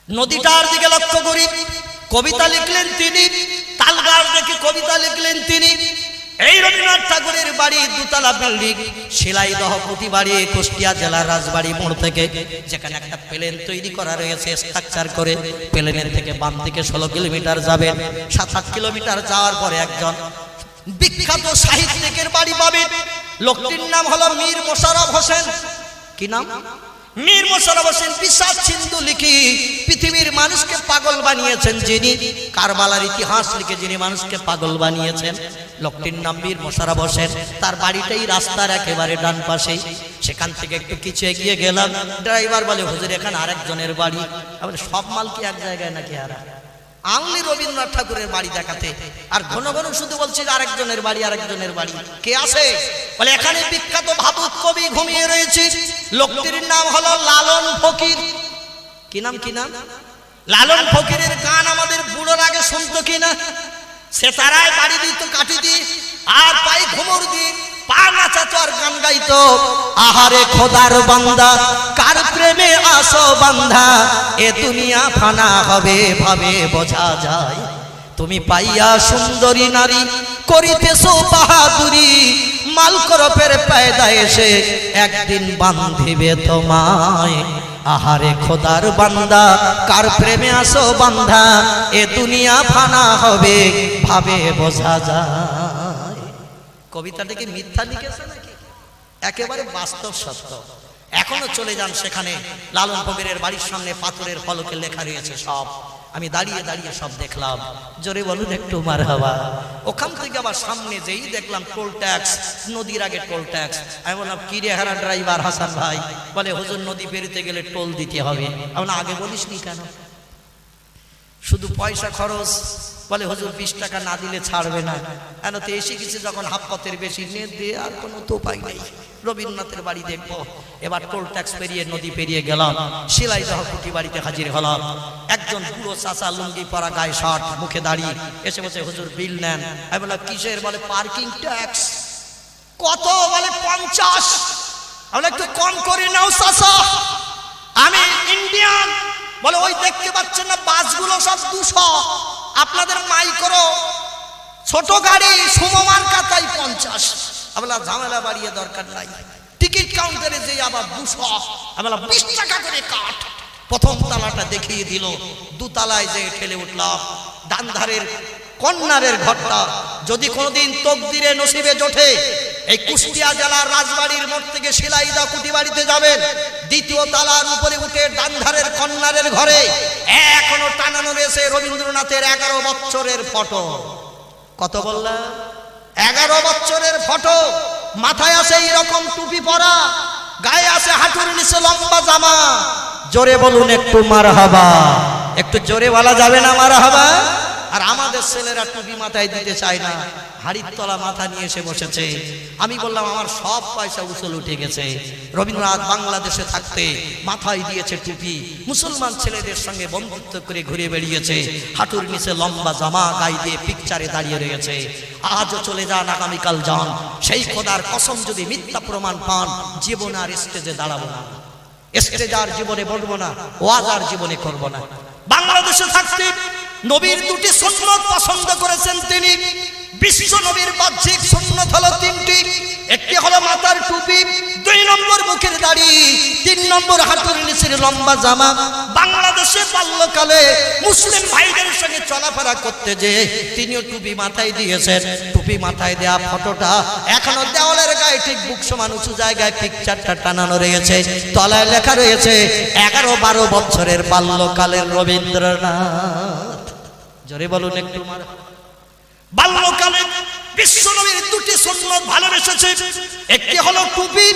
নদীটার দিকে লক্ষ্য করি কবিতা লিখলেন তিনি, তালগাছ দেখে কবিতা লিখলেন তিনি। এই রবীন্দ্রনাথ ঠাকুরের বাড়ি দুতলা বিল্ডিং, শিলাইদহ কুটিবাড়ি, কুষ্টিয়া জেলার রাজবাড়ি মোড় থেকে, যেখানে একটা প্লেন তৈরি করা রয়েছে স্ট্রাকচার করে। প্লেনের থেকে বাম দিকে 16 কিলোমিটার যাবেন, 7-8 কিলোমিটার যাওয়ার পরে একজন বিখ্যাত সাহিত্যিকের বাড়ি পাবেন। লোকটির নাম হলো মীর মোশাররফ হোসেন। কি নাম? মীর মোশাররফ হোসেন। বিষাদ সিন্ধু লিখি পৃথিবীর মানুষকে পাগল বানিয়েছেন যিনি, কারবালার ইতিহাস লিখে যিনি মানুষকে পাগল বানিয়েছেন, লোকটির নাম মীর মোশাররফ হোসেন। তার বাড়িটাই রাস্তার একেবারে ডান পাশেই। সেখান থেকে একটু কিছু এগিয়ে গেলাম, ড্রাইভার বলে হুজুর এখানে আরেকজনের বাড়ি। আমি সব মাল কি এক জায়গায় নাকি? আনলি রবীন্দ্রনাথ ঠাকুরের বাড়ি দেখাতে, আর ঘন ঘন শুধু বলছি আরেকজনের বাড়ি, আরেকজনের বাড়ি। কে আছে? বলে এখানে বিখ্যাত ভাবুক কবি ঘুমিয়ে রয়েছে। লোকটির নাম হলো লালন ফকির। কি নাম? কি নাম? লালন ফকিরের গান আমাদের বুড়োর আগে শুনতো কিনা? সে তারায় বাড়ি দিত কাটি দি, আর পাই ঘুমর দি, পা নাচাতো আর গান গাইতো। আহারে খোদার বান্দা, কার প্রেমে আসো বান্ধা, এ দুনিয়া ফানা হবে ভাবে বোঝা যায়। তুমি পাইয়া সুন্দরী নারী করিতেছো বাহাদুরি, মালকরপের পায়দা এসে একদিন বান্ধিবে তোমায়। আহারে খোদার বান্দা, কার প্রেমে আসো বান্ধা, এ দুনিয়া ফানা হবে ভাবে বোঝা যায়। কবিতাটাকে মিথ্যা লিখেছে নাকি? একেবারে বাস্তব সত্য। এখনো চলে যান সেখানে, লালন ফকিরের বাড়ির সামনে পাথরের ফলকে লেখা রয়েছে সব। আমি দাঁড়িয়ে দাঁড়িয়ে সব দেখলাম। জোরে বলুন একটু মারহাবা। ওখান থেকে আবার সামনে যেই দেখলাম টোল ট্যাক্স, নদীর আগে টোল ট্যাক্স। আমি বললাম কি রে হারা ড্রাইভার হাসান ভাই? বলে হুজুর নদী পেরিতে গেলে টোল দিতে হবে। আমি আগে বলিস নি কেন? শুধু পয়সা খরচ। বলে হুজুর 20 টাকা না দিলে ছাড়বে না। কেন তো এসে কিছু যখন হাফ পথের বেশি নিয়ে দিয়ে আর কোনো তো উপায় নেই, রবীন্দ্রনাথের বাড়ি দেখবো। এবার টোল ট্যাক্স পেরিয়ে নদী পেরিয়ে গেলাম, শিলাইদহ কুটি বাড়িতে হাজির হলাম। একজন বুড়ো চাচা, লুঙ্গি পরা, গায়ে শার্ট, মুখে দাড়ি, এসে বসে হুজুর বিল নেন। আমি বললাম কিসের? বলে পার্কিং ট্যাক্স। কত? বলে 50। আমি একটু কম করে নাও চাচা, আমি ইন্ডিয়ান। বলে ওই দেখতে পাচ্ছেন না বাসগুলো সব 200, আপনাদের মাইক্রো ছোট গাড়ি সুমো মার্কা তাই 50। আমরা ঝামেলা বাড়িয়ে দরকার নাই। টিকিট কাউন্টারে যে আবার 200, আমরা 20 টাকা করে কাট। প্রথম তালাটা দেখিয়ে দিল, দুতলায় যে ঠেলে উঠলাম। ডান ধারের কর্নারের ঘরটা যদি কোনোদিন তকদিরে নসিবে জোটে, এই কুষ্টিয়া জেলার রাজবাড়ির মোড় থেকে শিলাইদহ কুটি বাড়িতে যাবেন, দ্বিতীয় তালার উপরে উঠে ডান ধারের কর্নারের ঘরে এখনো টানানো রয়েছে রবীন্দ্রনাথের 11 বছরের ফটো। কত বললাম? 11 বছরের ফটো। মাথায় আছে এইরকম টুপি পরা, গায়ে আছে হাঁটুর নিচে লম্বা জামা। জোরে বলুন একটু মারহাবা। একটু জোরে বলা যাবে না মারহাবা? আর আমাদের ছেলেরা টুপি মাথায় দিতে চায় না, হাড়ির তলা মাথা নিয়ে এসে বসেছে। আমি বললাম আমার সব পয়সা উসুল উঠে গেছে। রবীন্দ্রনাথ বাংলাদেশে থাকতে মাথায় দিয়েছে টুপি, মুসলমান ছেলেদের সঙ্গে বন্ধুত্ব করে ঘুরে বেরিয়েছে, হাঁটুর নিচে লম্বা জামা, গায়ে দিয়ে পিকচারে দাঁড়িয়ে রয়েছে। আজও চলে যান, আগামীকাল যান, সেই খোদার কসম যদি মিথ্যা প্রমাণ পান, জীবন আর স্টেজে দাঁড়াবো না, স্টেজ আর জীবনে বলবো না, ওয়াজ আর জীবনে করবো না। বাংলাদেশে থাকতে নবীর 2টি সুন্নত পছন্দ করেছেন তিনি। বিশ্ব নবীর বাহ্যিক সুন্নত হলো 3টি। একটি হলো মাথার টুপি, 2 নম্বর মুখের দাড়ি, 3 নম্বর হাঁটুর নিচের লম্বা জামা। বাংলাদেশে বাল্যকালে মুসলিম ভাইদের সঙ্গে চলাফেরা করতে যে তিনিও টুপি মাথায় দিয়েছেন। টুপি মাথায় দেওয়া ফটোটা এখনো দেওয়ালের গায়ে ঠিক বুক সমান উঁচু জায়গায় পিকচারটা টানানো রয়েছে। তলায় লেখা রয়েছে 11-12 বছরের বাল্যকালের রবীন্দ্রনাথ। জোরে বলুন একটু মার। বাল্যকালে বিশ্বনবীর 2টি সুন্নত ভালোবেসেছে। একটি হলো টুপি,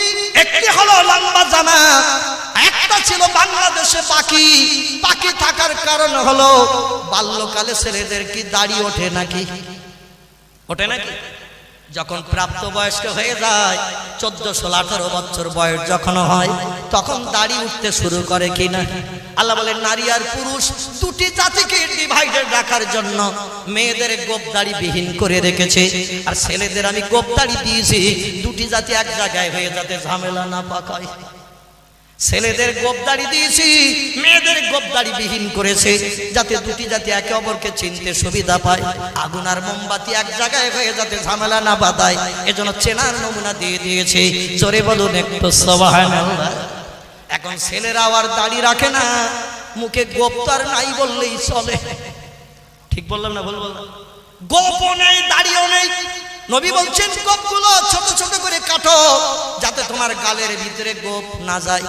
একটি হলো লম্বা জামা। একটা ছিল বাংলাদেশে পাখি। পাখি থাকার কারণ হলো বাল্যকালে ছেলেদের কি দাড়ি ওঠে নাকি? ওঠে নাকি? যখন প্রাপ্তবয়স্ক হয়ে যায়, 14, 16, 18 বছর বয়স যখন হয়, তখন দাড়ি উঠতে শুরু করে কিনা? আল্লাহ বলেন নারী আর পুরুষ 2টি জাতিকে ডিভাইডেড রাখার জন্য মেয়েদের গোপদাড়ি বিহীন করে রেখেছে, আর ছেলেদের আমি গোপদাড়ি দিয়েছি 2টি জাতি এক জায়গায় হয়ে যাতে ঝামেলা না পাকায়। ছেলেদের গোপদাড়ি দিয়েছি, মেয়েদের গোপদাড়ি বিহীন করেছে, যাতে দুটি জাতি একে অপরকে চিনতে সুবিধা পায়। আগুন আর মোমবাতি এক জায়গায় হয়ে যাতে ঝামেলা না বাঁধায়, এজন্য চেনার নমুনা দিয়ে দিয়েছে। জোরে বলুন একটু সুবহানাল্লাহ। এখন ছেলেরা আর দাড়ি রাখে না, মুখে গোপ তো আর নাই বললেই চলে। ঠিক বললাম না? ভুল বললাম? গোপও নেই, দাড়িও নেই। নবী বলছেন গোপগুলো ছোট ছোট করে কাটো, যাতে তোমার গালের ভিতরে গোপ না যায়,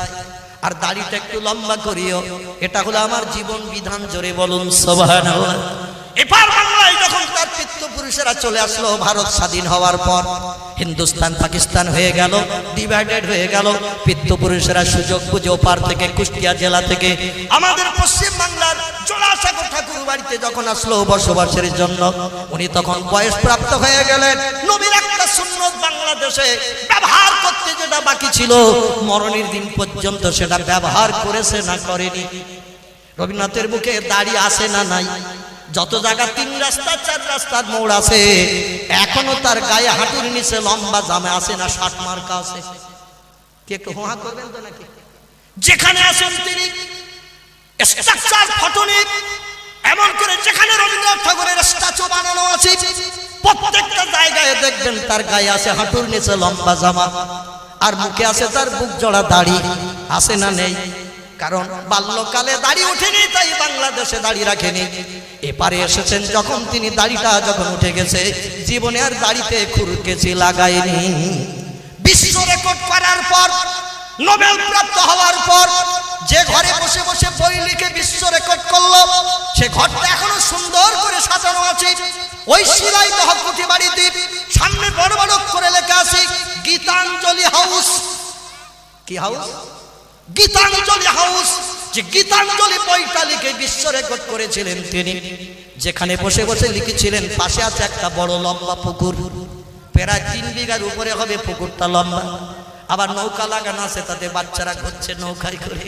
আর দাড়িটা একটু লম্বা করিও। এটা হলো আমার জীবন বিধান। জোরে বলুন সুবহানাল্লাহ। এবার বাংলায় যখন তার পিতৃপুরুষেরা চলে আসলো, ভারত স্বাধীন হওয়ার পর হিন্দুস্তান পাকিস্তান হয়ে গেল, ডিভাইডেড হয়ে গেল। পিতৃপুরুষেরা সুযোগ বুঝে ওপার থেকে, কুষ্টিয়া জেলা থেকে আমাদের পশ্চিম বাংলার জোড়াসাঁকো ঠাকুর বাড়িতে যখন আসলো বসবাসের জন্য, উনি তখন বয়সপ্রাপ্ত হয়ে গেলেন। নবীর একটা সুন্নত বাংলাদেশে ব্যবহার করতে যেটা বাকি ছিল, মরণের দিন পর্যন্ত সেটা ব্যবহার করেছে না করেনি? রবীন্দ্রনাথের মুখে দাড়ি আছে না নাই? যত জায়গা 3 রাস্তা 4 রাস্তার মোড় আছে, এখনো তার গায়ে হাঁটুর নিচে লম্বা জামা আছে না 60 মার্কা আছে? কি একটু হোহা করবেন তো নাকি? যেখানে আছেন তিনি স্ট্রাকচার ফটো নিন, এমন করে যেখানে রবীন্দ্রনাথ ঠাকুরের স্ট্যাচু বানানো আছে, প্রত্যেকটা জায়গায় দেখবেন তার গায়ে আছে হাঁটুর নিচে লম্বা জামা, আর মুখে আছে তার বুক জোড়া দাড়ি। আছে না নেই? কারণ বাল্যকালে দাড়ি ওঠেনি, তাই বাংলাদেশে দাড়ি রাখেনি। এপারে এসেছেন যখন তিনি, দাড়িটা যখন উঠে গেছে, জীবনে আর দাড়িতে খুরকেছি লাগায়নি। বিশ্ব রেকর্ড করার পর, নোবেল প্রাপ্ত হওয়ার পর, যে ঘরে বসে বসে বই লিখে বিশ্ব রেকর্ড করলো, সে ঘরটা এখনো সুন্দর করে সাজানো আছে। ওই শিলাই দহকুটি বাড়িতে সামনে বড় বড় করে লেখা আছে গীতাঞ্জলি হাউস। কি হাউস? গীতাঞ্জলি হাউস। যে গীতাঞ্জলি বইটা লিখে বিশ্ব রেকর্ড করেছিলেন তিনি, যেখানে বসে বসে লিখেছিলেন, পাশে আছে একটা বড় লম্বা পুকুর, প্রায় 3 বিঘার উপরে হবে পুকুরটা লম্বা। আবার নৌকা লাগানো আছে, তাতে বাচ্চারা ঘুরছে নৌকায় করে।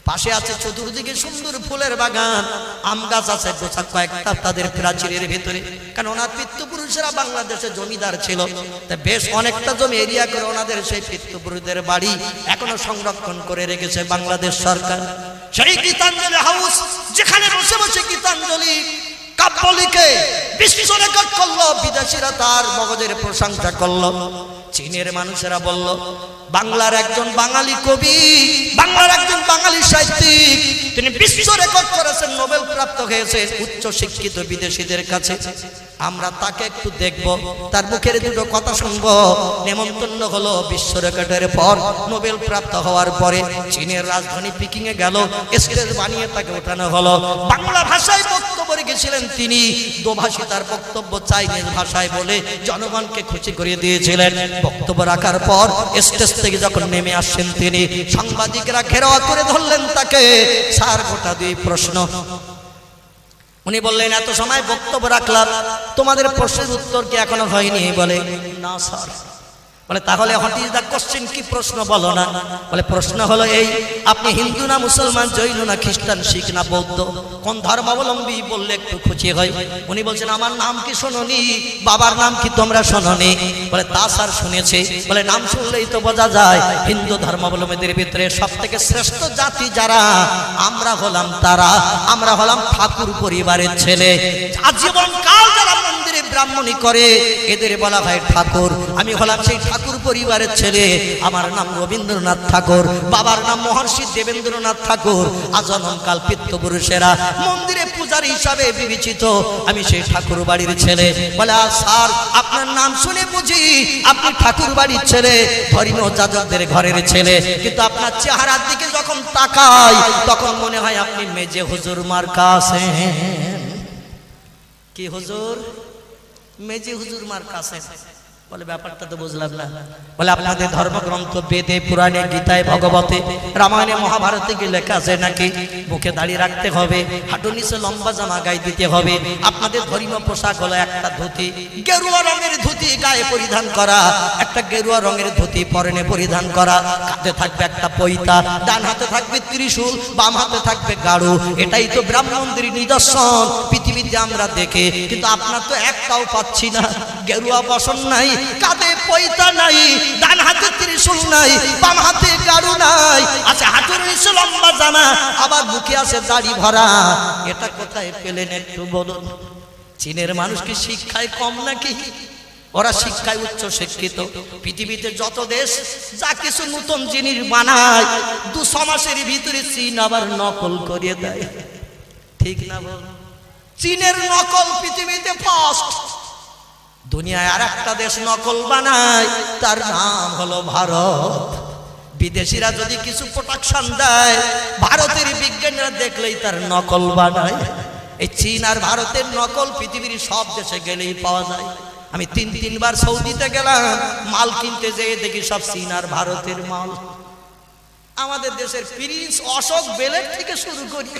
পাশে আছে চতুর্দিকে সুন্দর ফুলের বাগান, আম গাছ আছে গোছা কয়েকটা তাদের প্রাচীরের ভিতরে। কারণ ওনার পিতৃপুরুষেরা বাংলাদেশে জমিদার ছিল, তাই বেশ অনেকটা জমি এরিয়া করে ওনাদের সেই পিতৃপুরুষদের বাড়ি এখনো সংরক্ষণ করে রেখেছে বাংলাদেশ সরকার। সেই গীতাঞ্জলি হাউস, যেখানে বসে বসে গীতাঞ্জলি কাব্য লিখে বিশ্ব রেকর্ড করলো, বিদেশিরা তার মগজের প্রশংসা করলো। চীনের মানুষেরা বলল, বাংলার একজন বাঙালি কবি, বাংলার একজন বাঙালি সাহিত্যিক, তিনি বিশ্ব রেকর্ড করেছেন, নোবেল প্রাপ্ত হয়েছেন উচ্চ শিক্ষিত বিদেশিদের কাছে। আমরা তাকে একটু দেখব, তার মুখের দুটো কথা শুনবো। নেমন্তন্ন হলো। বিশ্ব রেকর্ডের পর, নোবেল প্রাপ্ত হওয়ার পরে চীনের রাজধানী পিকিং এ গেল, স্টেজ বানিয়ে তাকে ওঠানো হলো। বাংলা ভাষায় বক্তব্য রেখেছিলেন তিনি, দোভাষী তার বক্তব্য চাইনিজ ভাষায় বলে জনগণকে খুশি করে দিয়েছিলেন। বক্তব্য রাখার পর স্টেজ থেকে যখন নেমে আসছেন তিনি, সাংবাদিকরা ঘেরাও করে ধরলেন তাকে। স্যার, গোটা 2 প্রশ্ন। উনি বললেন, এত সময় বক্তব্য রাখলাম, তোমাদের প্রশ্নের উত্তর কি এখনো হয়নি? বলে, না স্যার। বলে, তাহলে হোয়াট ইজ দ্য কোশ্চেন? কি প্রশ্ন বলো না? বলে, প্রশ্ন হলো এই, আপনি হিন্দু না মুসলমান, জৈন না খ্রিস্টান, শিখ না বৌদ্ধ, কোন ধর্মাবলম্বী? বললে একটু খুশি হয়। উনি বলছেন, আমার নাম কি শোনোনি? বাবার নাম কি তোমরা শোনোনি? বলে, তা স্যার শুনেছি। বলে, নাম শুনলেই তো বোঝা যায় হিন্দু ধর্মাবলম্বীদের ভিতরে সব থেকে শ্রেষ্ঠ জাতি যারা, আমরা হলাম তারা। আমরা হলাম ঠাকুর পরিবারের ছেলে। আজীবন কাল যারা মন্দিরে ব্রাহ্মণী করে, এদের বলা হয় ঠাকুর। আমি হলাম সেই ঠাকুর পরিবারের ছেলে। আমার নাম রবীন্দ্রনাথ ঠাকুর, বাবার নাম মহর্ষি দেবেন্দ্রনাথ ঠাকুর। আজন্মকাল পিতৃপুরুষেরা মন্দিরে পূজারী হিসাবে বিবেচিত। আমি সেই ঠাকুর বাড়ির ছেলে। বলে, স্যার, আপনার নাম শুনে বুঝি আপনি ঠাকুর বাড়ির ছেলে, ধর্মীয় যাজকদের ঘরের ছেলে, কিন্তু আপনার চেহারার দিকে যখন তাকাই, তখন মনে হয় আপনি মেজে হুজুর মার্কা আছেন। কি হুজুর? মেজে হুজুর মার্কা আছেন। বলে, ব্যাপারটা তো বুঝলাম না। বলে, আপনাদের ধর্মগ্রন্থ বেদে, পুরাণে, গীতায়, ভগবতে, রামায়ণে, মহাভারতে কি লেখা আছে নাকি মুখে দাড়ি রাখতে হবে, হাঁটুর নিচে লম্বা জামা গায়ে দিতে হবে? আপনাদের ধর্মীয় পোশাক হলো একটা ধুতি, গেরুয়া রঙের ধুতি গায়ে পরিধান করা, একটা গেরুয়া রঙের ধুতি পরনে পরিধান করা, কাঁধে থাকবে একটা পৈতা, ডান হাতে থাকবে ত্রিশূল, বাম হাতে থাকবে গাড়ু। এটাই তো ব্রাহ্মণদের নিদর্শন পৃথিবীতে আমরা দেখে। কিন্তু আপনার তো একটাও পাচ্ছি না। গেরুয়া বসন নাই, কাঁধে পৈতা নাই, ডান হাতে ত্রিশূল নাই, বাম হাতে গাড়ু নাই, আছে হাঁটুর নিচে লম্বা জামা, আবার বুকে আছে দাড়ি ভরা। এটা কোথায় পেলেন একটু বলুন? চীনের মানুষ কি শিক্ষায় কম নাকি? ওরা শিক্ষায় উচ্চ শিক্ষিত। পৃথিবীতে যত দেশ যা কিছু নতুন জিনিস বানায় 200 মাসের ভিতরে চীন আবার নকল করিয়ে দেয়, ঠিক না বল? চীনের নকল পৃথিবীতে ফার্স্ট। দুনিয়ায় আর একটা দেশ নকল বানায়, তার নাম হলো ভারত। বিদেশিরা যদি কিছু প্রোডাকশন দেয়, ভারতের বিজ্ঞানীরা দেখলেই তার নকল বানায়। এই চীন আর ভারতের নকল পৃথিবীর সব দেশে গেলেই পাওয়া যায়। আমি 3 বার সৌদিতে গেলাম, মাল কিনতে যেয়ে দেখি সব চীন আর ভারতের মাল। আমাদের দেশের প্রিন্স অশোক বেলেট থেকে শুরু করি,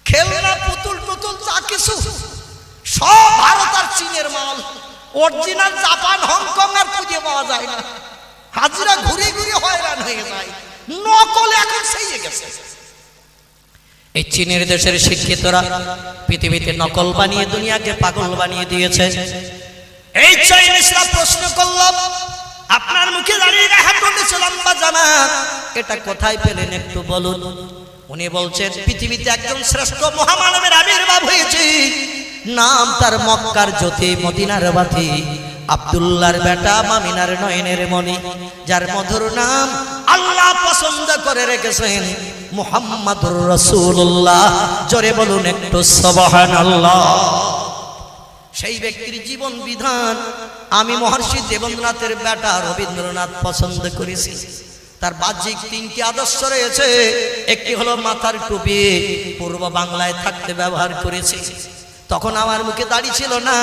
খেলনা পুতুল টুতুল যা কিছু সব ভারত আর চীনের মাল। অরিজিনাল জাপান হংকং আর খুঁজে পাওয়া যায় না। হাজিরা ঘুরে ঘুরে হয়রান হয়ে যায়, নকল এখন সেই গেছে। এই চীনের দেশের শিক্ষিতরা পৃথিবীতে নকল বানিয়ে দুনিয়াকে পাগল বানিয়ে দিয়েছে। এই চাইনিজরা প্রশ্ন করলাম, আপনার মুখে দাঁড়িয়ে হাঁটুর নিচে লম্বা জামা, এটা কোথায় পেলেন একটু বলুন? উনি বলছেন পৃথিবীতে একজন শ্রেষ্ঠ মহামানবের আবির্ভাব হয়েছে, নাম তার মক্কার জ্যোতি মদিনার বাতি, আব্দুল্লাহর বেটা মামিনার নয়নের মণি, যার মধুর নাম আল্লাহ পছন্দ করে রেখেছেন মুহাম্মাদুর রাসূলুল্লাহ। জোরে বলুন একটু সুবহানাল্লাহ। সেই ব্যক্তির জীবন বিধান আমি মহর্ষি দেবেন্দ্রনাথের বেটা রবীন্দ্রনাথ পছন্দ করেছি। তার বাহ্যিক 3টি আদর্শ রয়েছে। একটি হলো মাথার টুপি, পূর্ব বাংলায় থাকতে ব্যবহার করেছি। তখন আমার মুখে দাড়ি ছিল না,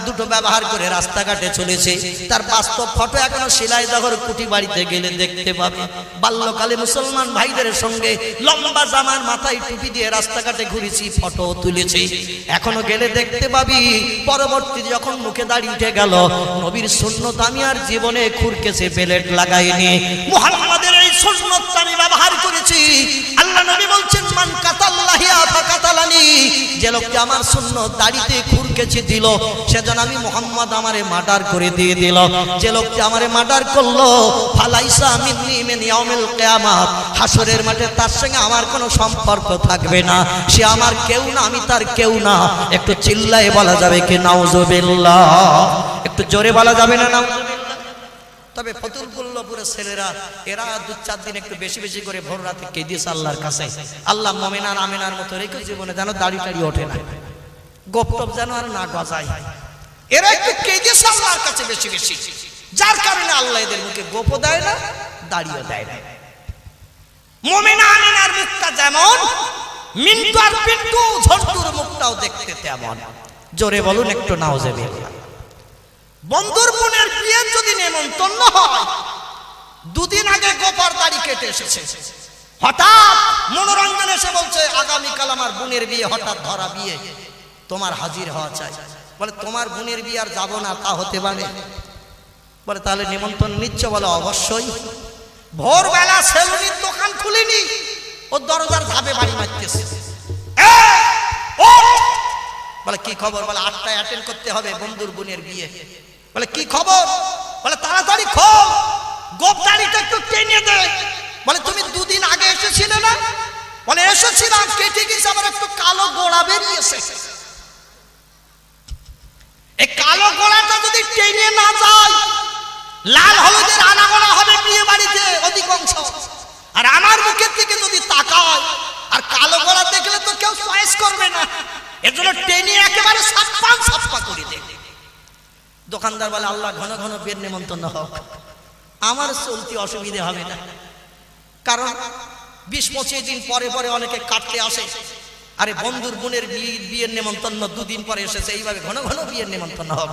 দুটো ব্যবহার করে রাস্তাঘাটে চলেছে। তার বাস্তব ফটো এখনো শিলাইদহর কুটি বাড়িতে গেলে দেখতে পাবে। বাল্যকালে মুসলমান ভাইদের সঙ্গে লম্বা জামার মাথায় টুপি দিয়ে রাস্তাঘাটে ঘুরেছি, ফটো তুলেছি, এখনো গেলে দেখতে পাবি। পরবর্তী যখন মুখে দাড়ি উঠে গেল, নবীর সুন্নত আমি আর জীবনে খুরকেছে বেলেট লাগাইনি, মুহাম্মাদের এই সুন্নত আমি ব্যবহার করেছি। আল্লাহ নবী বলছেন মান কাতাল্লাহিয়া ফাকাতালানি, যে লোকটি আমার সুন্নত দাড়িতে খুরকেছে দিল, সেজন আমি মুহাম্মদ আমারে মার্ডার করে দিয়ে দিল। যে লোকটি আমারে মার্ডার করলো, ফালাইসা মিন্নি মিন ইয়াউমিল কিয়ামাত, হাসরের মাঠে তার সঙ্গে আমার কোনো সম্পর্ক থাকবে না। সে আমার কেউ না, আমি তার কেউ না। একটু চিল্লায়ে বলা যাবে কি নাউজুবিল্লাহ? একটু জোরে বলা যাবে না নাউজুবিল্লাহ? তবে ফতুলপুরের ছেলেরা এরা 2-4 দিন একটু বেশি বেশি করে ভোর রাতে কেঁদেছে আল্লাহর কাছে, আল্লাহ মুমিনার আমিনার মতো রেখে জীবনে যেন দাড়ি টাড়ি ওঠে না, গোপটপ যেন আর না গজায়। এরা একটু কেঁদেছে আল্লাহর কাছে বেশি বেশি, যার কারণে আল্লাহ এদের মুখে গোপও দেয় না, দাড়িও দেয় না। মুমিনা আমিনার মুখটা যেমন, মিন্টু আর পিন্টু ঝন্টুর মুখটাও দেখতে তেমন। জোরে বলুন একটু নাউজুবিল্লাহ। বন্ধুর বোনের বিয়ের যদি নেমন্তন্ন হয়, 2 দিন আগে গোপার দাড়ি কেটে এসেছে, হঠাৎ মনোরঞ্জন এসে বলছে আগামীকাল আমার বোনের বিয়ে, হঠাৎ ধরা বিয়ে, তোমার হাজির হওয়া চাই। বলে তোমার বোনের বিয়ে আর যাবো না, তা হতে পারে? বলে তাহলে নিমন্ত্রণ নিচ্ছ? বলে অবশ্যই। ভোরবেলা সেলুনের দোকান খুলিনি, ওর দরজার ধাপে বাড়ি মারতেছে। বলে কি খবর? বলে 8টায় অ্যাটেন্ড করতে হবে, বন্ধুর বোনের বিয়ে। বলে কি খবর? বলে তাড়াতাড়ি খোল, গোপ দাড়িটা একটু টেনে দে। বলে তুমি 2 দিন আগে এসেছিলে না? বলে এসেছিলাম, কেটে গেছে, আবার একটু কালো গোড়া বেরিয়েছে। এই কালো গোড়াটা যদি টেনে না যায়, লাল হলুদের আনাগোনা হবে বিয়ে বাড়িতে অধিকাংশ। আর আমার মুখের দিকে যদি তাকায় আর কালো গোড়া দেখলে তো কেউ চয়েস করবে না, এজন্য টেনে একেবারে সাপ্পা করে দেয়। দোকানদার বলে আল্লাহ ঘন ঘন বিয়ের নেমন্তন্ন হোক, আমার চলতে অসুবিধা হবে না। কারণ 20-25 দিন পরে পরে অনেকে কাটতে আসে। আরে বন্ধুর বোনের বিয়ের নেমন্তন্ন 2 দিন পরে এসেছে, এইভাবে ঘন ঘন বিয়ের নেমন্তন্ন হোক,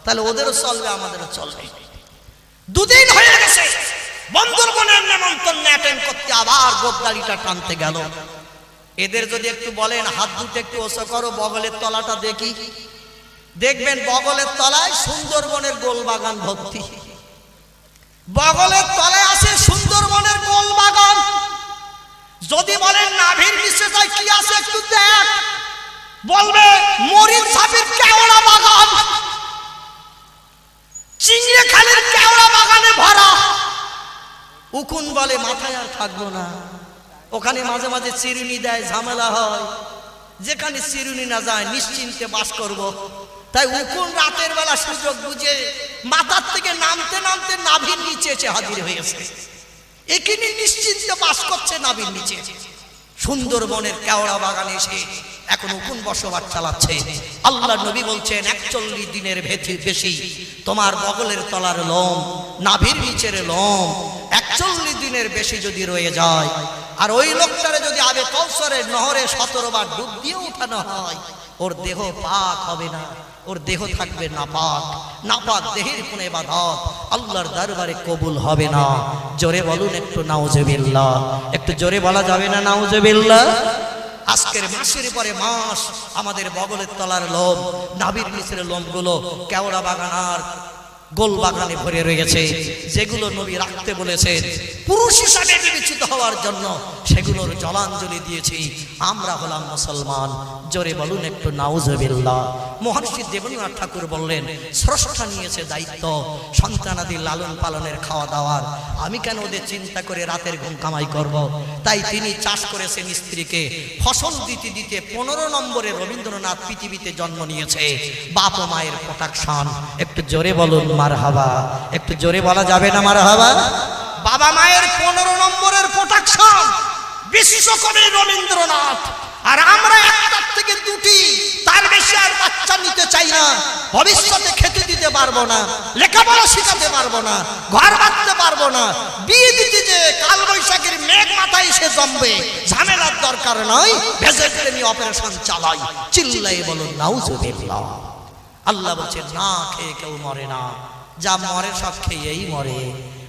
তাহলে ওদেরও চলবে আমাদেরও চলবে। 2 দিন হয়ে গেছে, বন্ধুর বোনের নেমন্তন্ন অ্যাটেন্ড করতে আবার গোপদাড়িটা টানতে গেল। এদের যদি একটু বলেন হাত দুটো একটু ওসা করো, বগলের তলাটা দেখি, দেখবেন বগলের তলায় সুন্দরবনের গোল বাগান ভর্তি। বগলের তলায় আছে সুন্দরবনের গোল বাগান। যদি বলেন নাভির নিচে যাই কি আছে একটু দেখ, বলবে মরিচ সাপের কেওড়া বাগান। চিংড়ি চিড়িয়াখানার কেওড়া বাগানে ভরা। উকুন বলে মাথায় আর থাকবো না, ওখানে মাঝে মাঝে চিরুনি দেয়, ঝামেলা হয়, যেখানে চিরুনি না যায় নিশ্চিন্তে বাস করব। তাই উকুন রাতের বেলা সুযোগ বুঝে মাথার থেকে নামতে নামতে নাভির নিচে এসে হাজির হয়েছে, এখানে নিশ্চিন্তে বাস করছে নাভির নিচে। সুন্দরবনের কেওড়া বাগানে এসে এখন উকুন বসবাস চালাচ্ছে। আল্লাহ নবী বলছেন 41 দিনের বেশি তোমার বগলের তলার লোম, নাভির নিচের লোম 41 দিনের বেশি যদি রয়ে যায়, আর ওই লোকটারে যদি আবে কৌসরের নহরে 17 বার ডুব দিয়ে উঠানো হয়, ওর দেহ পাক হবে না, ওর দেহ থাকবে নাপাক। নাপাক দেহের কোন ইবাদত আল্লাহর দরবারে কবুল হবে না। জোরে বলুন একটু নাউজুবিল্লাহ। একটু জোরে বলা যাবে না নাউজুবিল্লাহ? আজকের মাসের পরে মাস আমাদের বগলের তলার লোম, নাভির নিচের লোমগুলো কেওড়া বাগান আর গোল বাগানে ভরে রয়েছে। যেগুলো নবী রাখতে বলেছেন পুরুষ হিসাবে বিবেচিত হওয়ার জন্য, সেগুলোর জলাঞ্জলি দিয়েছি। আমরা হলাম মুসলমান। জোরে বলুন একটু নাউজুবিল্লাহ। মহর্ষি দেবেন্দ্রনাথ ঠাকুর বললেন, স্রষ্টা নিয়েছে দায়িত্ব সন্তানাদি লালন পালনের, খাওয়া দাওয়ার। আমি কেন ওদের চিন্তা করে রাতের ঘুম কামাই করব? তাই তিনি চাষ করেছেন স্ত্রীকে ফসল দিতে দিতে 15 নম্বরে রবীন্দ্রনাথ পৃথিবীতে জন্ম নিয়েছে। বাপ ও মায়ের প্রোটেকশন। একটু জোরে বলুন মারহাবা। একটু জোরে বলা যাবে না মারহাবা? বাবা মায়ের 15 নম্বরের প্রোটেকশন বিশ্বকবি রবীন্দ্রনাথ। আর আমরা একটার থেকে দুটি, তার বেশি আর বাচ্চা নিতে চাই না। ভবিষ্যতে খেতে দিতে পারবো না, লেখাপড়া শেখাতে পারবো না, ঘর বাঁধতে পারবো না, বিয়ে দিতে যে কাল বৈশাখের মেঘ মাথায় এসে জমবে, ঝামেলার দরকার নয়, ভেজে ফেলে নিয়ে অপারেশন চালাই। চিল্লাই বলুন নাউজুবিল্লাহ। আল্লাহ বলছেন না খেয়ে কেউ মরে না, যা মরে সব খেয়েই মরে।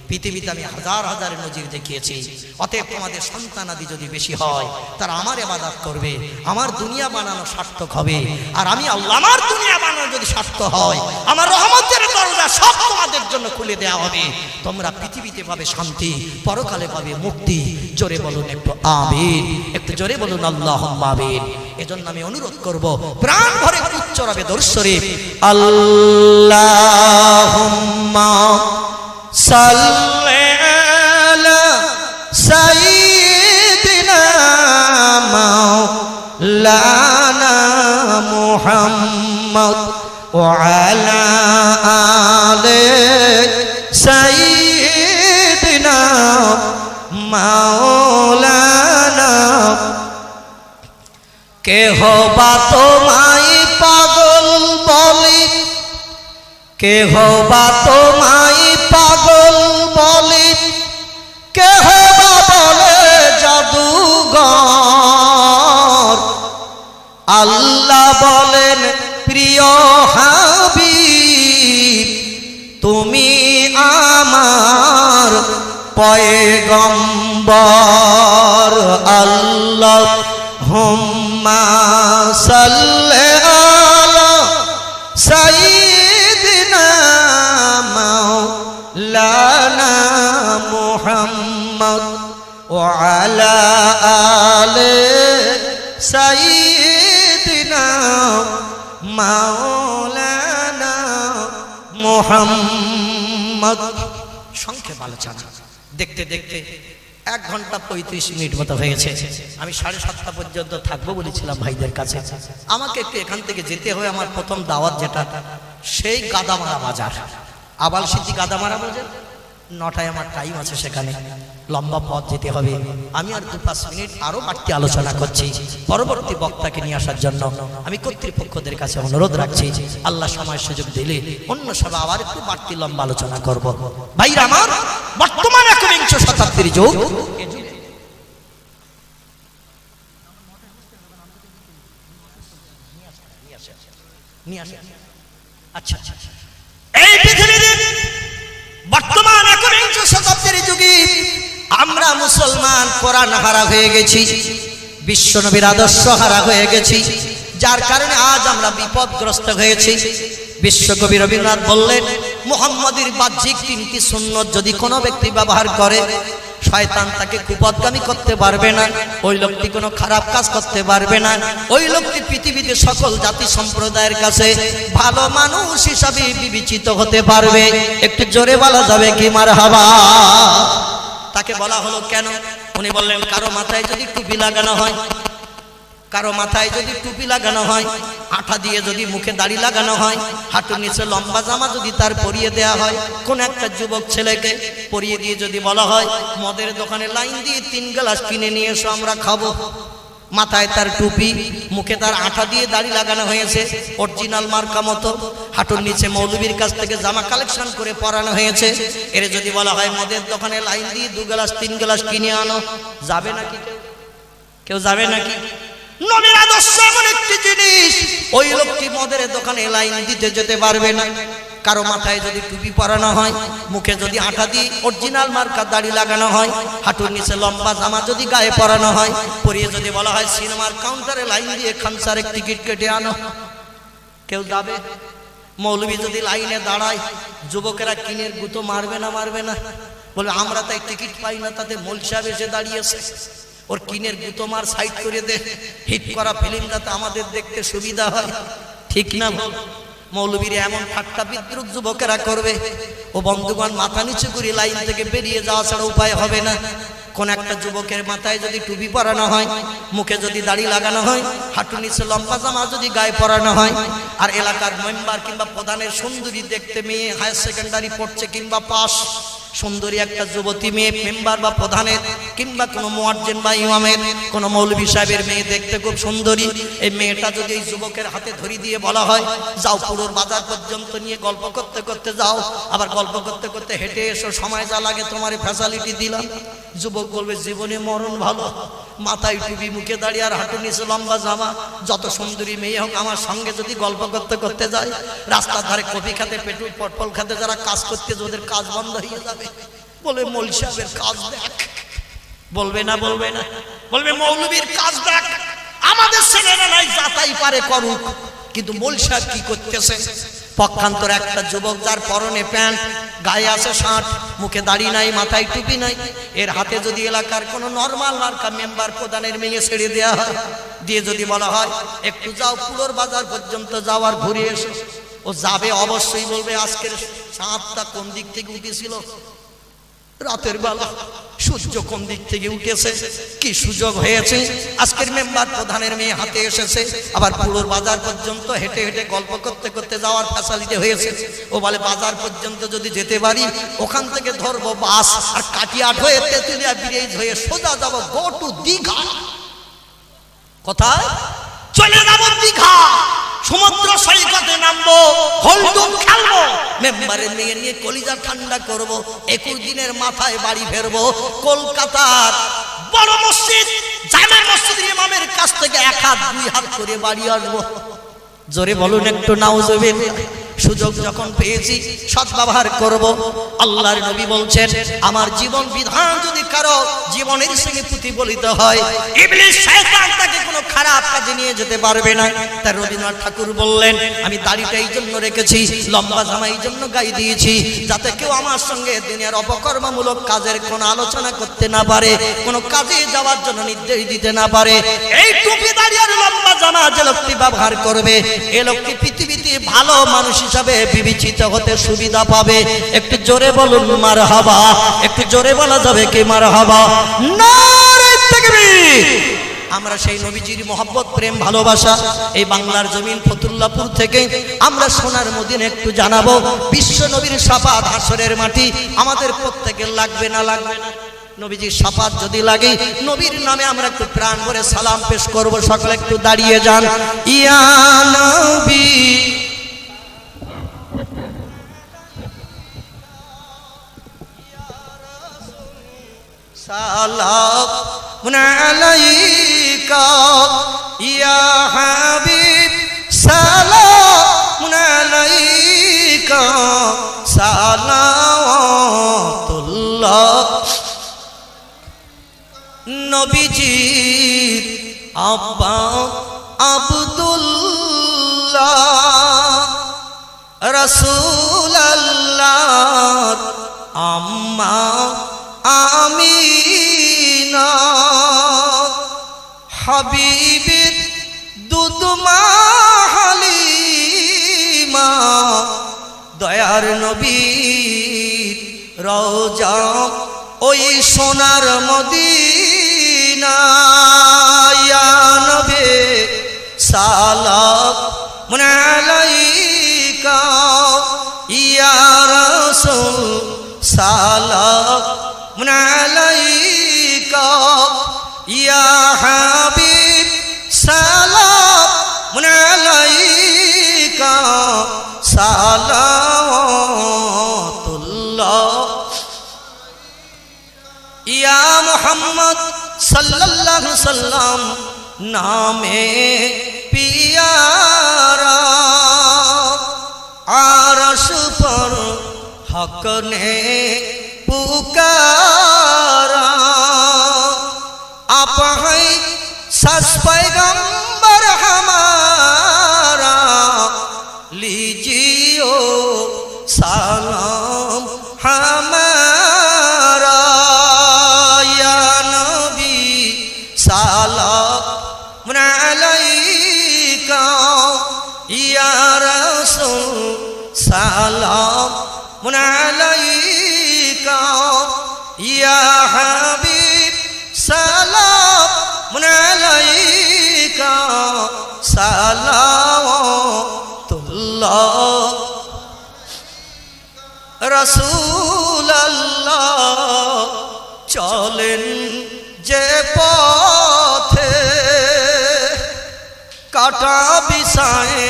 পৃথিবীতে আমি হাজার হাজার নজির দেখিয়েছি। অতএব তোমাদের সন্তানাদি যদি বেশি হয়, তারা আমার ইবাদত করবে, আমার দুনিয়া বানানো সার্থক হবে। আর আমি আল্লাহ, আমার দুনিয়া বানানো যদি সার্থক হয়, আমার রহমতের দরজা সব তোমাদের জন্য খুলে দেওয়া হবে। তোমরা পৃথিবীতে পাবে শান্তি, পরকালে পাবে মুক্তি। জোরে বলুন একটু আমিন। একটু জোরে বলুন আল্লাহুম্মা আমিন। এজন্য আমি অনুরোধ করব, প্রাণ ভরে উচ্চ রবে দরুদ শরীফ। আল্লাহুম্মা সাল্লি আলা সাইয়্যিদিনা মাওলানা মুহাম্মদ ওয়া আলা আলি সাইয়্যিদিনা মাওলানা। কেহ বা তোমায় পাগল বলে, কেহ বা তোমায় পাগল বলে, কেহ বা বলে জাদুঘর। আল্লাহ বলেন প্রিয় হাবিব, তুমি আমার পয়গম্বর। আল্লাহুম্মা সাল্লি আলা সাইয়্যিদিনা মাওলানা মুহাম্মদ ওয়া আলা আলি সাইয়্যিদিনা মাওলানা মুহাম্মদ। সংক্ষেপ আলোচনা। দেখতে দেখতে 1 ঘন্টা 35 মিনিট মতো হয়েছে। আমি 7:30 পর্যন্ত থাকবো বলেছিলাম ভাইদের কাছে। আমাকে একটু এখান থেকে যেতে হয় আমার প্রথম দাওয়াত, যেটা সেই গাদামারা বাজার, আবাল সিদ্ধি গাদামারা বাজার। 9টায় আমার টাইম আছে, সেখানে লম্বা পথ যেতে হবে। আমি আর 2-5 মিনিট আরো বাড়তি আলোচনা করছি। পরবর্তী বক্তাকে নিয়ে আসার জন্য আমি কর্তৃপক্ষদের কাছে অনুরোধ রাখছি, আল্লাহ সময় সুযোগ দিলে অন্য সভা আবার একটু বাড়তি লম্বা আলোচনা করব। ভাইরা আমার, বর্তমান 21 শতাব্দীর যুগ। আচ্ছা, এই পৃথিবীতে বর্তমান 21 শতাব্দীর যুগে আমরা মুসলমান কোরআন হারা হয়ে গেছি, বিশ্ব নবীর আদর্শ হারা হয়ে গেছি, যার কারণে আজ আমরা বিপদগ্রস্ত হয়েছি। বিশ্বকবি রবীন্দ্রনাথ বললেন, মুহাম্মদের বাহ্যিক 3টি সুন্নত যদি কোনো ব্যক্তি ব্যবহার করে, শয়তান তাকে কুপথগামী করতে পারবে না, ওই লোকটি কোনো খারাপ কাজ করতে পারবে না, ওই লোকটি পৃথিবীতে সকল জাতি সম্প্রদায়ের কাছে ভালো মানুষ হিসাবে বিবেচিত হতে পারবে। একটু জোরে বলা যাবে কি মারহাবা? তাকে বলা হলো কেন? উনি বললেন কারো মাথায় যদি টুপি লাগানো হয়, কারো মাথায় যদি টুপি লাগানো হয়, আঠা দিয়ে যদি মুখে দাড়ি লাগানো হয়, হাঁটুর নিচে লম্বা জামা যদি তার পরিয়ে দেয়া হয়, কোন একটা যুবক ছেলেকে পরিয়ে দিয়ে যদি বলা হয় মদের দোকানে লাইন দিয়ে 3 গ্লাস কিনে নিয়ে এসো আমরা খাবো, মাথায় তার টুপি, মুখে তার আঠা দিয়ে দাড়ি লাগানো হয়েছে অরিজিনাল মার্কা মতো, হাঁটুর নিচে মৌলবীর কাছ থেকে জামা কালেকশন করে পরানো হয়েছে, এর যদি বলা হয় মদের দোকানে লাইন দিয়ে 2 গ্লাস 3 গ্লাস কিনে আনো, যাবে নাকি? কেউ যাবে নাকি? নবীর আদর্শ এমন একটি জিনিস, ওই লোকটি মদের দোকানে লাইন দিতে যেতে পারবে না। কারো মাথায় যদি টুপি পরানো হয়, মুখে যদি আঠা দিয়ে অরিজিনাল মার্কা দাড়ি লাগানো হয়, হাঁটুর নিচে লম্বা জামা যদি গায়ে পরানো হয়, পরিয়ে যদি বলা হয় সিনেমার কাউন্টারে লাইন দিয়ে খানসারের টিকিট কেটে আনো, কেউ যাবে? মৌলবী যদি লাইনে দাঁড়ায়, যুবকেরা কিনের গুতো মারবে না? মারবে না? বলবে আমরা তাই টিকিট পাই না, তাতে মৌল সাহেব এসে দাঁড়িয়েছে, ওর কিনের গুতো মার সাইড করে দে, হিট করা ফিল্ম যাতে আমাদের দেখতে সুবিধা হয়। ঠিক না? মৌলবীর এমন ঠাট্টা বিদ্রুপ যুবকেরা করবে, ও বন্ধুগণ মাথা নিচু করে লাইন থেকে বেরিয়ে যাওয়া ছাড়া উপায় হবে না। কোন একটা যুবকের মাথায় যদি টুপি পরানো হয়, মুখে যদি দাড়ি লাগানো হয়, হাঁটু নিচে লম্বা জামা যদি গায়ে পরানো হয়, আর এলাকার মেম্বার কিংবা প্রধানের সুন্দরী দেখতে মেয়ে হায়ার সেকেন্ডারি পড়ছে কিংবা পাস, সুন্দরী একটা যুবতী মেয়ে মেম্বার বা প্রধানের কিংবা কোনো মুয়াজ্জিন বা ইমামের কোনো মৌলভী সাহেবের মেয়ে দেখতে খুব সুন্দরী, এই মেয়েটা যদি এই যুবকের হাতে ধরি দিয়ে বলা হয় যাও পুরোর বাজার পর্যন্ত নিয়ে গল্প করতে করতে যাও, আবার গল্প করতে করতে হেঁটে এসো, সময় যা লাগে তোমার ফ্যাসিলিটি দিলাম, যুবক বলবে জীবনে মরণ ভালো, মাথায় টুপি, মুখে দাঁড়িয়ে আর হাঁটু নিচে লম্বা জামা, যত সুন্দরী মেয়ে হোক আমার সঙ্গে যদি গল্প করতে করতে যায়, রাস্তার ধারে কফি খাতে পেট্রোল পটল খাতে যারা কাজ করতে ওদের কাজ বন্ধ হয়ে যাবে, বলে মৌল সাহেবের কাজ দেখ, বলবে না? বলবে না? বলবে মৌলবীর কাজ দেখ, আমাদের ছেলেরা নাই যাতাই পারে করুক, কিন্তু মৌল সাহেব কি করতেছে? পক্ষান্তর একটা যুবক যার পরনে প্যান্ট, গায়ে আছে শার্ট, মুখে দাড়ি নাই, মাথায় টুপি নাই, এর হাতে যদি এলাকার কোনো নরমাল মার্কা মেম্বার প্রধানের মেয়ে ছেড়ে দেওয়া হয়, দিয়ে যদি বলা হয় একটু যাও পুরোর বাজার পর্যন্ত যাও আর ঘুরে এসো, ও যাবে অবশ্যই। বলবে আজকের চাঁদটা কোন দিক থেকে উঠেছিল, রাতের বেলা সূর্য কোন দিক থেকে উঠেছে, কি সুযোগ হয়েছে, আজকের মেম্বার প্রধানের মেয়ে হাতে এসেছে, আবার পুরোর বাজার পর্যন্ত হেঁটে হেঁটে গল্প করতে করতে যাওয়ার ফ্যাসিলিটি হয়েছে। ও বলে বাজার পর্যন্ত যদি যেতে পারি, ওখান থেকে ধরবো বাস, আর কাটিয়াট হয়ে তেতুলিয়া ব্রিজ হয়ে সোজা যাবো গো টু দীঘা। কোথায়? চলে যাবো দীঘা, সমুদ্র সৈকতে নামবো, হলডুম খেলবো, মেম্বারের মেয়ে নিয়ে কলিজা ঠান্ডা করবো, 21 দিনের মাথায় বাড়ি ফেরবো, কলকাতার বড় মসজিদ জামে মসজিদের ইমামের কাছ থেকে 1 হাত 2 হাত করে বাড়ি আসবো। জোরে বলুন একটু নাউজুবিল্লাহ। সুযোগ যখন পেয়েছি সদ্ব্যবহার করব। আল্লাহর নবী বলছেন আমার জীবন বিধান যদি কারো জীবনের সঙ্গে প্রতিফলিত হয়, ইবলিস শয়তান তাকে কোনো খারাপ কাজে নিয়ে যেতে পারবে না। তাই রবীন্দ্রনাথ ঠাকুর বললেন আমি দাড়িটা এই জন্য রেখেছি, লম্বা জামা এই জন্য গায়ে দিয়েছি, যাতে কেউ আমার সঙ্গে দুনিয়ার অপকর্মমূলক কাজের কোনো আলোচনা করতে না পারে, কোনো কাজে যাওয়ার জন্য নির্দেশ দিতে না পারে। এই টুপি দাড়ি আর লম্বা জামা যে লোকটি ব্যবহার করবে, এ লোকটি পৃথিবীতে ভালো মানুষ হিসাবে বিবেচিত হতে সুবিধা পাবে। একটু জোরে বলুন মারহাবা, একটু জোরে বলা যাবে কি মারহাবা? নারে তাকবীর। আমরা সেই নবীজির মহব্বত, প্রেম, ভালোবাসা এই বাংলার জমিন ফতুল্লাপুর থেকে আমরা সোনার মদিনা একটু জানাবো। বিশ্ব নবীর শাফাত হাসরের মাটি আমাদের প্রত্যেকের লাগবে না লাগবে না? নবীজির শাফাত যদি লাগে, নবীর নামে আমরা একটু প্রাণ ভরে সালাম পেশ করব। সকলে একটু দাঁড়িয়ে যান। ইয়া নবী সালাম আলাইকা, ইয়া হাবিব সালাম আলাইকা, সালাওয়াতুল্লাহ। নবীজির আব্বা আব্দুল্লাহ, রাসূলুল্লাহ আম্মা আমিনা হাবিবের দুধমা হালিমা দয়ার নবীর রওজা ওই সোনার মদিনা ইয়া নবী সালাম আলাইকা ইয়া রাসূল সালাম আলাইকা ইয়া হাবিব সালাম আলাইকা সালাওয়াতুল্লাহ ইয়া মুহাম্মদ সাল্লাল্লাহু সাল্লাম নামে পিয়ারা আরশ पर हक ने पुकारा आप हैं सच पैगंबर हमारा लीजियो सलाम हमारा या नबी सलाम अलैका या रसूल सलाम अलैका या हबीब सलाम अलैका सलावतुल्लाह रसूल अल्लाह चलें जे पथे काटा बिछाए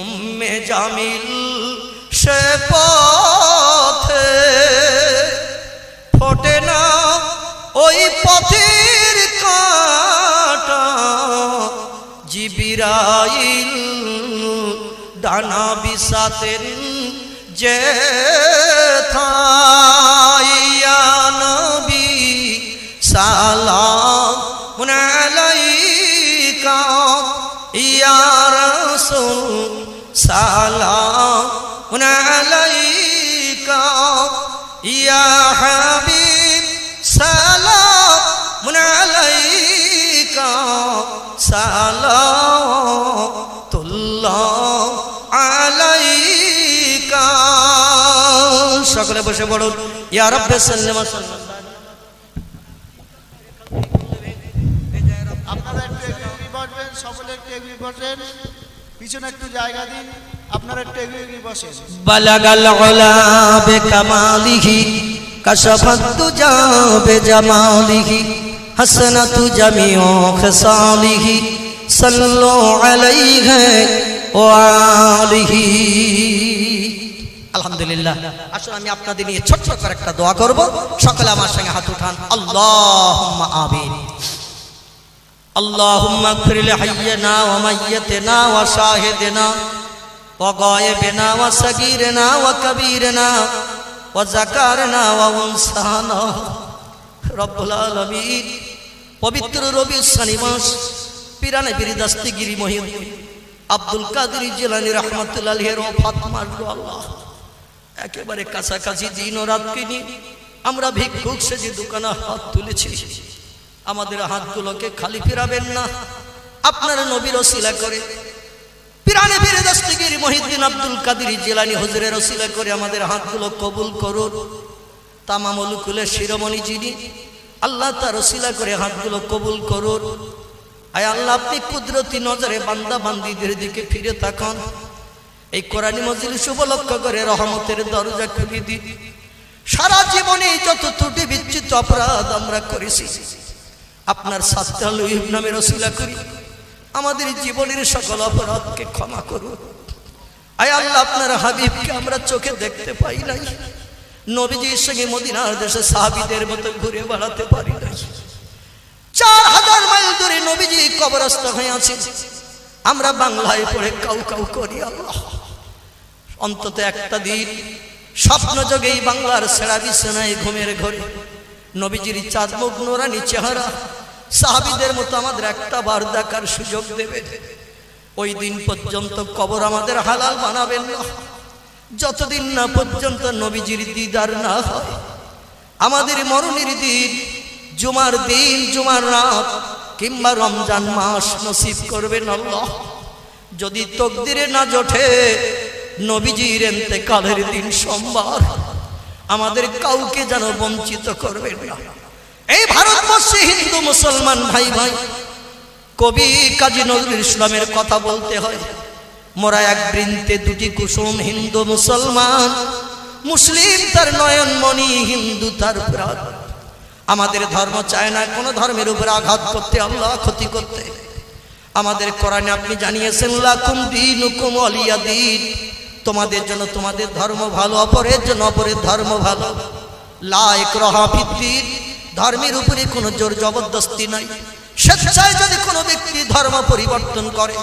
उम्मे जामिल से पथे फोटे ना ओई पथेर काटा जिबिराइल दाना बिछातेन जे था या नबी सलाम अलैका या रसूल सलाम अलैका या हबीब सलाम अलैका सलावतुल्लाह अलैका सकले बसे पड़ो या रब्बे सल्लल्लाहु अलैहि वसल्लम আপনারা একটু এগিয়ে বসবেন সকলে একটু এগিয়ে বসেন পিছনে একটু জায়গা দিন আপনারা একটু এগিয়ে বসেন বালাগাল উলা বিকামালিহি কাশাফাত তুজা বিজামালিহি হাসনাতু জামিউ খিসালিহি সাল্লু আলাইহি ওয়া আলিহি আলহামদুলিল্লাহ আসলে আমি আপনাদের নিয়ে ছোট ছোট করে একটা দোয়া করব সকলে আমার সঙ্গে হাত উঠান আল্লাহুম্মা আমিন اللهم اغفر لحينا وميتنا وشاهدنا وغائبنا وصغيرنا وكبيرنا وذكرنا وانثانا رب العالمين পবিত্র রবিউল সানি মাস পিরানে পীর দস্তগীর মহিউদ্দিন আব্দুল কাদের জিলানী রাহমাতুল্লাহ আলাইহির ওফাত মাস আল্লাহ একেবারে কাছাকাছি দিন ও রাত কিনি আমরা ভিক্ষুক সেজে দোকানে হাত তুলেছি আমাদের হাতগুলোকে খালি ফিরাবেন না আপনার নবীর ওসিলা করে পিরানে পীর দস্তগীর মহিউদ্দিন আব্দুল কাদের জিলানী হুজুরের ওসিলা করে আমাদের হাতগুলো কবুল করুন তামামুল কুলের শিরোমণি যিনি আল্লাহ তার ওসিলা করে হাতগুলো কবুল করুন আয় আল্লাহ আপনি কুদরতি নজরে বান্দা বান্দীদের দিকে ফিরে তাকান এই কোরআনী মজলিস উপলক্ষ করে রহমতের দরজা খুলে দিন সারা জীবনে যত ত্রুটি বিচ্যুত অপরাধ আমরা করেছি আপনার সাত্তাল নামের ওসিলা করি আমাদের জীবনের সকল অপরাধকে ক্ষমা করুন আয় আল্লাহ আপনার হাবিবকে আমরা চোখে দেখতে পাই নাই নবীজির সঙ্গে মদিনার দেশে সাহাবীদের মতো ঘুরে বেড়াতে পারি নাই 4000 মাইল দূরে নবীজি কবরস্থ হয়ে আছেন আমরা বাংলায় পড়ে কাউ কাউ করি আল্লাহ অন্তত একটা দিন স্বপ্ন যোগে এই বাংলার সেরা বিছানায় ঘুমের ঘরে নবীজির চাঁদ মুখ নোরানি চেহারা সাহাবীদের মতো আমাদের একটা বার দেখার সুযোগ দেবে ওই দিন পর্যন্ত কবর আমাদের হালাল বানাবেন না যতদিন না পর্যন্ত নবীজির দিদার না হয় আমাদের মরণের দিন, জুমার দিন, জুমার রাত কিংবা রমজান মাস নসিব করবেন আল্লাহ। যদি তকদিরে না জোটে নবীজির ইন্তেকালের দিন সোমবার, আমাদের কাউকে যেন বঞ্চিত করবেন না। এই ভারতবর্ষে হিন্দু মুসলমান ভাই ভাই, কবি কাজী নজরুল ইসলামের কথা বলতে হয়, মোরা এক বৃন্তে দুটি কুসুম, হিন্দু মুসলমান, মুসলিম তার নয়নমণি, হিন্দু তার প্রাণ। আমাদের ধর্ম চায় না কোনো ধর্মের উপর আঘাত করতে, আল্লাহ ক্ষতি করতে। আমাদের কোরআনে আপনি জানিয়েছেন লাকুম দীনুকুম ওয়ালিয়া দীন, তোমাদের জন্য তোমাদের ধর্ম ভালো, অপরের জন্য অপরের ধর্ম ভালো। লা ইকরাহা ফিদ্দীন, ধর্মের উপরে কোনো জোর জবরদস্তি নাই। স্বেচ্ছায় যদি কোনো ব্যক্তি ধর্ম পরিবর্তন করে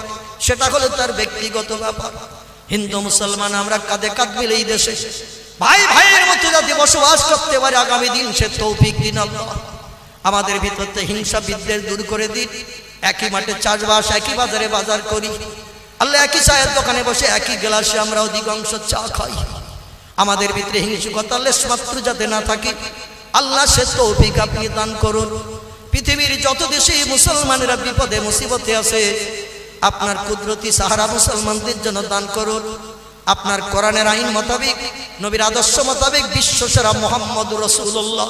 সেটা হলো তার ব্যক্তিগত ব্যাপার। হিন্দু মুসলমান আমরা কাঁধে কাঁধ মিলে এই দেশে ভাই ভাইয়ের মতো যাতে বসবাস করতে পারে আগামী দিন সে তৌফিক দিন আল্লাহ। আমাদের ভিতর থেকে হিংসা বিদ্বেষ দূর করে দিন। একই মাঠে চাষবাস, একই বাজারে বাজার করি আল্লাহ, একই চায়ের দোকানে বসে একই গ্লাসে আমরা অধিকাংশ চা খাই। আমাদের ভিতরে হিংসুকতা লেশমাত্র যাতে না থাকে আল্লাহ সে তৌফিক আপনি দান করুন। পৃথিবীর যত দেশে মুসলমানেরা বিপদে মুসিবতে আছে আপনার কুদরতি সাহারা মুসলমানদের জন্য দান করুন। আপনার কোরআনের আইন মোতাবেক, নবীর আদর্শ মোতাবেক বিশ্বসেরা মুহাম্মদুর রাসূলুল্লাহ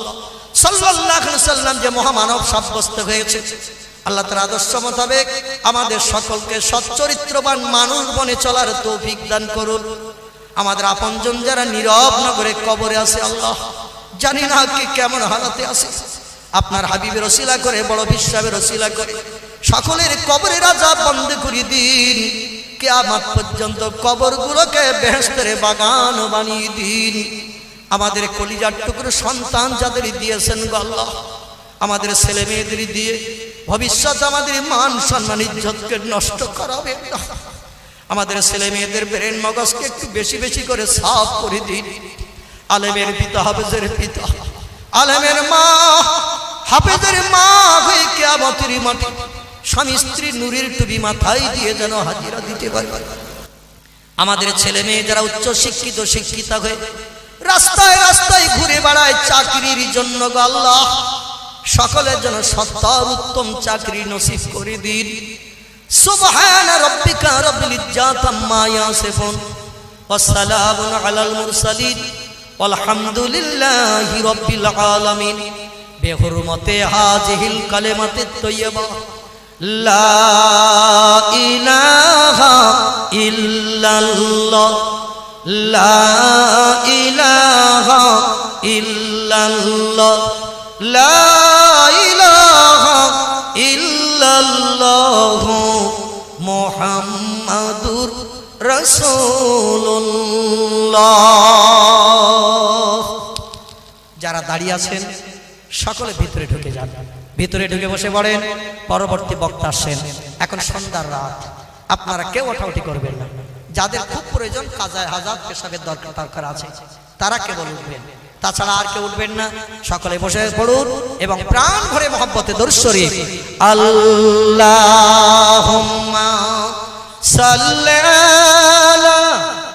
সাল্লাল্লাহু আলাইহি ওয়াসাল্লাম যে মহামানব সাব্যস্ত হয়েছে, আল্লাহ তার আদর্শ মোতাবেক আমাদের সকলকে সচ্চরিত্রবান মানুষ বনে চলার তৌফিক দান করুন। আমাদের আপনজন যারা নীরব নগরে কবরে আছে আল্লাহ জানি না কি কেমন হালাতে আছে, আপনার হাবিবের ওসিলা করে, বড় বিশ্বাসের ওসিলা করে সকলের কবরের আযাব বন্ধ করে দিন। কিয়ামত পর্যন্ত কবরগুলোকে বেহেশতের বাগান বানিয়ে দিন। আমাদের কলিজার টুকরো সন্তান যাদের দিয়েছেন গো আল্লাহ, আমাদের ছেলে মেয়েদের দিয়ে ভবিষ্যৎ আমাদের মান সম্মান ইজ্জতকে নষ্ট করাবে না। আমাদের ছেলে মেয়েদের ব্রেন মগজকে একটু বেশি বেশি করে সাফ করে দিন। আলেমের পিতা হাফেজের পিতা, আলেমের মা হাফেজের মা হয়ে কিয়ামতের মাঠে স্বামী স্ত্রী নূরের টুপি মাথায় দিয়ে যেন হাজিরা দিতে পারে। আমাদের ছেলে মেয়ে যারা উচ্চ শিক্ষিত শিক্ষিতা হয়ে রাস্তায় রাস্তায় ঘুরে বেড়ায় চাকরির জন্য গো আল্লাহ, সকলের জন্য সত্তর উত্তম চাকরি নসিব করে দিন। সুবহান রাব্বিকা রাব্বিল ইজ্জাতি আম্মা ইয়াসিফুন ওয়া সালামুন আলাল মুরসালিন ওয়ালহামদুলিল্লাহি রাব্বিল আলামিন। বেহুরমতে হাজিহিল কালেমাতে তৈয়বা লা ইলাহা ইল্লাল্লাহ, লা ইলাহা ইল্লাল্লাহ, লা ইলাহা ইল্লাল্লাহ মুহাম্মাদুর রাসূলুল্লাহ। যারা দাঁড়িয়ে আছেন সকলে ভিতরে ঢুকে যান, ভিতরে ঢুকে বসে পড়েন। পরবর্তী বক্তা আসেন। এখন সন্ধ্যার রাত, আপনারা কেউ ওঠাউঠি করবেন না। যাদের খুব প্রয়োজন কাজায় হাজাত পেশাবের দরকার আছে তারা কেবল উঠবেন, তাছাড়া আর কেউ উঠবেন না। সকলে বসে পড়ুন এবং প্রাণ ভরে মহব্বতে দরুদ শরীফ আল্লাহুম্মা সাল্লি